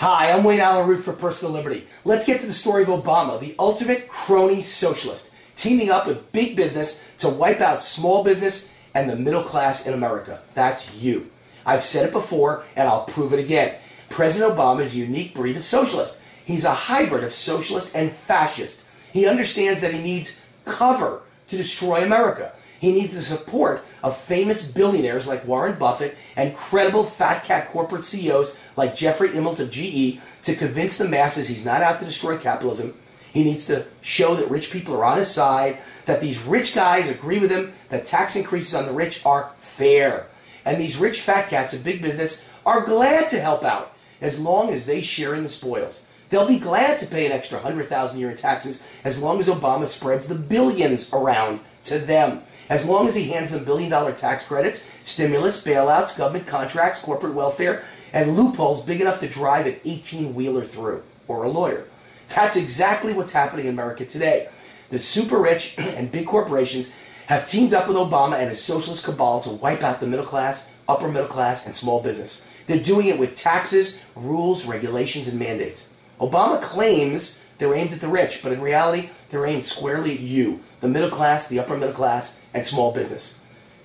Hi, I'm Wayne Allyn Root for Personal Liberty. Let's get to the story of Obama, the ultimate crony socialist, teaming up with big business to wipe out small business and the middle class in America. That's you. I've said it before, and I'll prove it again. President Obama is a unique breed of socialist. He's a hybrid of socialist and fascist. He understands that he needs cover to destroy America. He needs the support of famous billionaires like Warren Buffett and credible fat cat corporate CEOs like Jeffrey Immelt of GE to convince the masses he's not out to destroy capitalism. He needs to show that rich people are on his side, that these rich guys agree with him, that tax increases on the rich are fair. And these rich fat cats of big business are glad to help out as long as they share in the spoils. They'll be glad to pay an extra $100,000 a year in taxes as long as Obama spreads the billions around to them. As long as he hands them billion-dollar tax credits, stimulus, bailouts, government contracts, corporate welfare, and loopholes big enough to drive an 18-wheeler through, or a lawyer. That's exactly what's happening in America today. The super rich and big corporations have teamed up with Obama and his socialist cabal to wipe out the middle class, upper middle class, and small business. They're doing it with taxes, rules, regulations, and mandates. Obama claims they're aimed at the rich, but in reality, they're aimed squarely at you, the middle class, the upper middle class, and small business.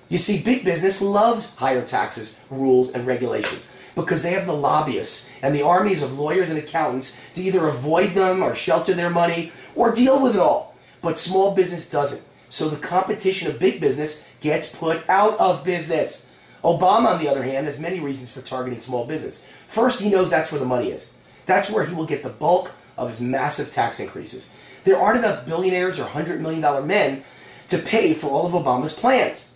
You see, big business loves higher taxes, rules, and regulations because they have the lobbyists and the armies of lawyers and accountants to either avoid them or shelter their money or deal with it all. But small business doesn't. So the competition of big business gets put out of business. Obama, on the other hand, has many reasons for targeting small business. First, he knows that's where the money is. That's where he will get the bulk of his massive tax increases. There aren't enough billionaires or $100 million men to pay for all of Obama's plans.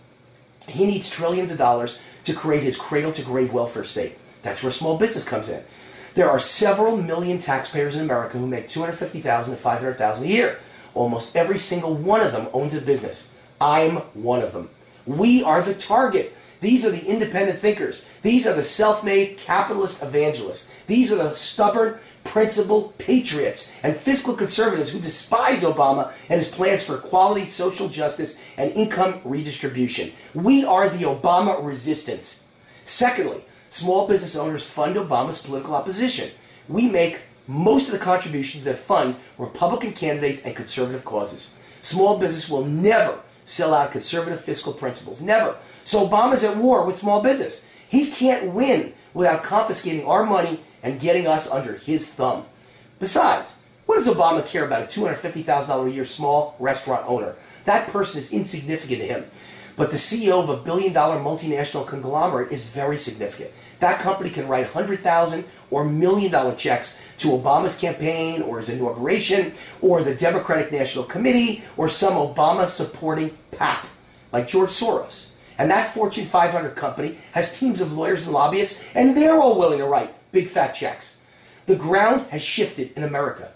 He needs trillions of dollars to create his cradle-to-grave welfare state. That's where small business comes in. There are several million taxpayers in America who make $250,000 to $500,000 a year. Almost every single one of them owns a business. I'm one of them. We are the target. These are the independent thinkers. These are the self-made capitalist evangelists. These are the stubborn, principled patriots and fiscal conservatives who despise Obama and his plans for equality, social justice, and income redistribution. We are the Obama resistance. Secondly, small business owners fund Obama's political opposition. We make most of the contributions that fund Republican candidates and conservative causes. Small business will never sell out conservative fiscal principles. Never. So Obama's at war with small business. He can't win without confiscating our money and getting us under his thumb. Besides, what does Obama care about a $250,000 a year small restaurant owner? That person is insignificant to him. But the CEO of a billion-dollar multinational conglomerate is very significant. That company can write $100,000 or $1 million checks to Obama's campaign or his inauguration or the Democratic National Committee or some Obama-supporting PAC like George Soros. And that Fortune 500 company has teams of lawyers and lobbyists, and they're all willing to write big fat checks. The ground has shifted in America.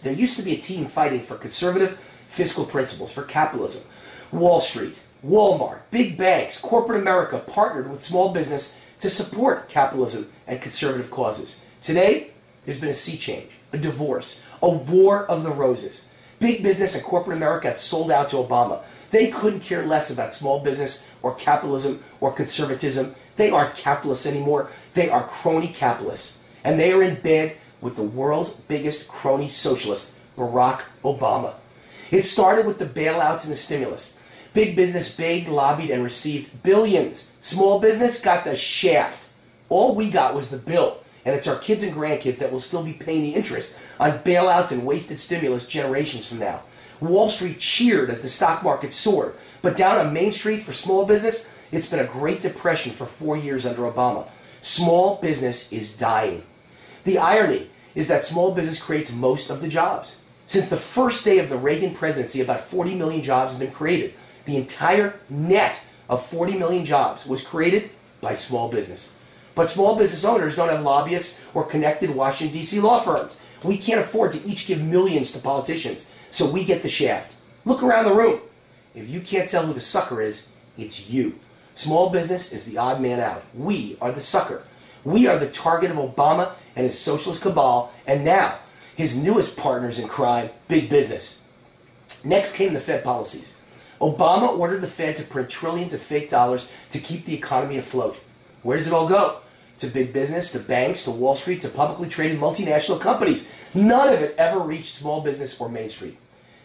There used to be a team fighting for conservative fiscal principles, for capitalism. Wall Street, Walmart, big banks, corporate America partnered with small business to support capitalism and conservative causes. Today, there's been a sea change, a divorce, a war of the roses. Big business and corporate America have sold out to Obama. They couldn't care less about small business or capitalism or conservatism. They aren't capitalists anymore. They are crony capitalists. And they are in bed with the world's biggest crony socialist, Barack Obama. It started with the bailouts and the stimulus. Big business begged, lobbied, and received billions. Small business got the shaft. All we got was the bill. And it's our kids and grandkids that will still be paying the interest on bailouts and wasted stimulus generations from now. Wall Street cheered as the stock market soared. But down on Main Street for small business, it's been a Great Depression for 4 years under Obama. Small business is dying. The irony is that small business creates most of the jobs. Since the first day of the Reagan presidency, about 40 million jobs have been created. The entire net of 40 million jobs was created by small business. But small business owners don't have lobbyists or connected Washington, D.C. law firms. We can't afford to each give millions to politicians, so we get the shaft. Look around the room. If you can't tell who the sucker is, it's you. Small business is the odd man out. We are the sucker. We are the target of Obama and his socialist cabal, and now his newest partners in crime, big business. Next came the Fed policies. Obama ordered the Fed to print trillions of fake dollars to keep the economy afloat. Where does it all go? to big business, to banks, to Wall Street, to publicly traded multinational companies. None of it ever reached small business or Main Street.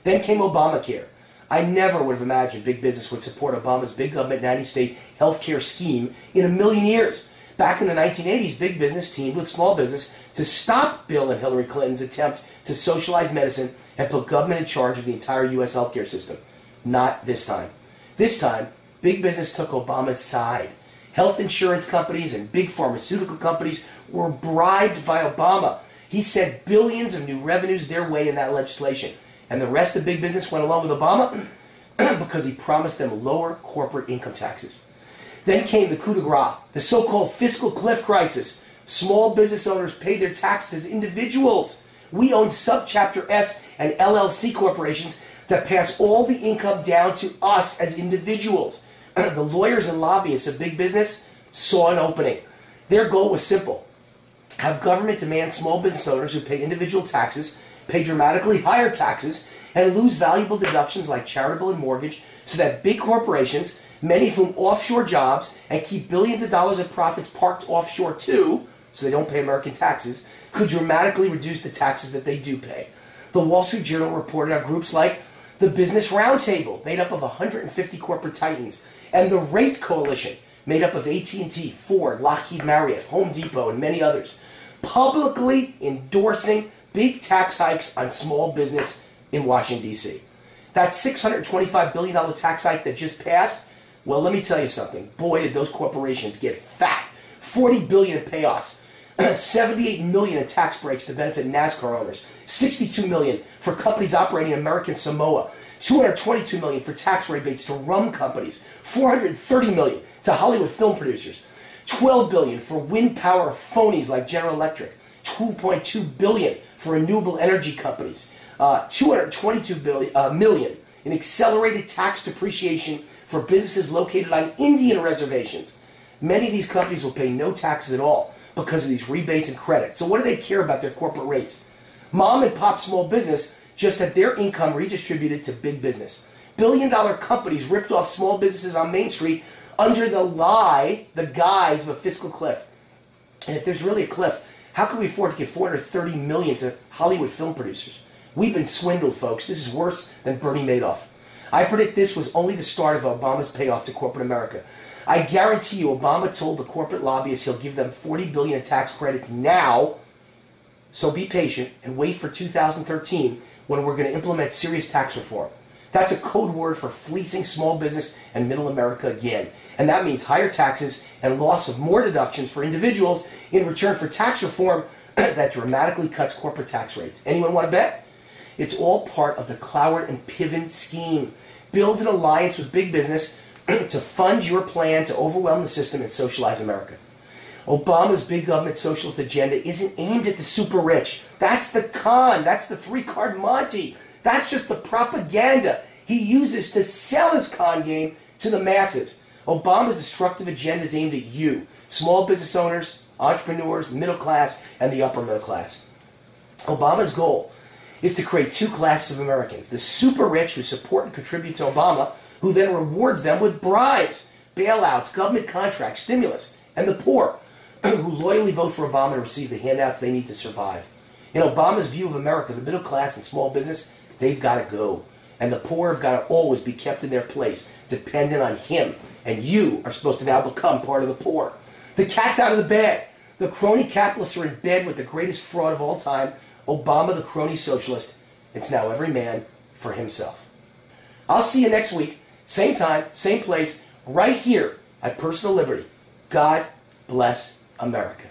Then came Obamacare. I never would have imagined big business would support Obama's big government nanny-state healthcare scheme in a million years. Back in the 1980s, big business teamed with small business to stop Bill and Hillary Clinton's attempt to socialize medicine and put government in charge of the entire U.S. healthcare system. Not this time. This time, big business took Obama's side. Health insurance companies and big pharmaceutical companies were bribed by Obama. He sent billions of new revenues their way in that legislation. And the rest of big business went along with Obama because he promised them lower corporate income taxes. Then came the coup de grace, the so-called fiscal cliff crisis. Small business owners pay their taxes as individuals. We own Subchapter S and LLC corporations that pass all the income down to us as individuals. The lawyers and lobbyists of big business saw an opening. Their goal was simple. Have government demand small business owners who pay individual taxes pay dramatically higher taxes and lose valuable deductions like charitable and mortgage so that big corporations, many of whom offshore jobs and keep billions of dollars of profits parked offshore too, so they don't pay American taxes, could dramatically reduce the taxes that they do pay. The Wall Street Journal reported on groups like the Business Roundtable, made up of 150 corporate titans, and the Rate Coalition, made up of AT&T, Ford, Lockheed Marriott, Home Depot, and many others, publicly endorsing big tax hikes on small business in Washington, D.C. That $625 billion tax hike that just passed, well, let me tell you something. Boy, did those corporations get fat. $40 billion in payoffs, $78 million in tax breaks to benefit NASCAR owners, $62 million for companies operating in American Samoa, $222 million for tax rebates to rum companies, $430 million to Hollywood film producers, $12 billion for wind power phonies like General Electric, $2.2 billion for renewable energy companies, $222 million in accelerated tax depreciation for businesses located on Indian reservations. Many of these companies will pay no taxes at all because of these rebates and credits. So what do they care about their corporate rates? Mom and pop small business just had their income redistributed to big business. Billion-dollar companies ripped off small businesses on Main Street under the guise of a fiscal cliff. And if there's really a cliff, how can we afford to give $430 million to Hollywood film producers? We've been swindled, folks. This is worse than Bernie Madoff. I predict this was only the start of Obama's payoff to corporate America. I guarantee you Obama told the corporate lobbyists he'll give them $40 billion in tax credits now, so be patient and wait for 2013 when we're going to implement serious tax reform. That's a code word for fleecing small business and middle America again. And that means higher taxes and loss of more deductions for individuals in return for tax reform that dramatically cuts corporate tax rates. Anyone want to bet? It's all part of the Cloward and Piven scheme. Build an alliance with big business to fund your plan to overwhelm the system and socialize America. Obama's big government socialist agenda isn't aimed at the super rich. That's the con. That's the three-card Monty. That's just the propaganda he uses to sell his con game to the masses. Obama's destructive agenda is aimed at you, small business owners, entrepreneurs, middle class, and the upper middle class. Obama's goal is to create two classes of Americans: the super rich who support and contribute to Obama, who then rewards them with bribes, bailouts, government contracts, stimulus, and the poor, who loyally vote for Obama and receive the handouts they need to survive. In Obama's view of America, the middle class and small business, they've got to go. And the poor have got to always be kept in their place, dependent on him. And you are supposed to now become part of the poor. The cat's out of the bag. The crony capitalists are in bed with the greatest fraud of all time, Obama the crony socialist. It's now every man for himself. I'll see you next week, same time, same place, right here at Personal Liberty. God bless America.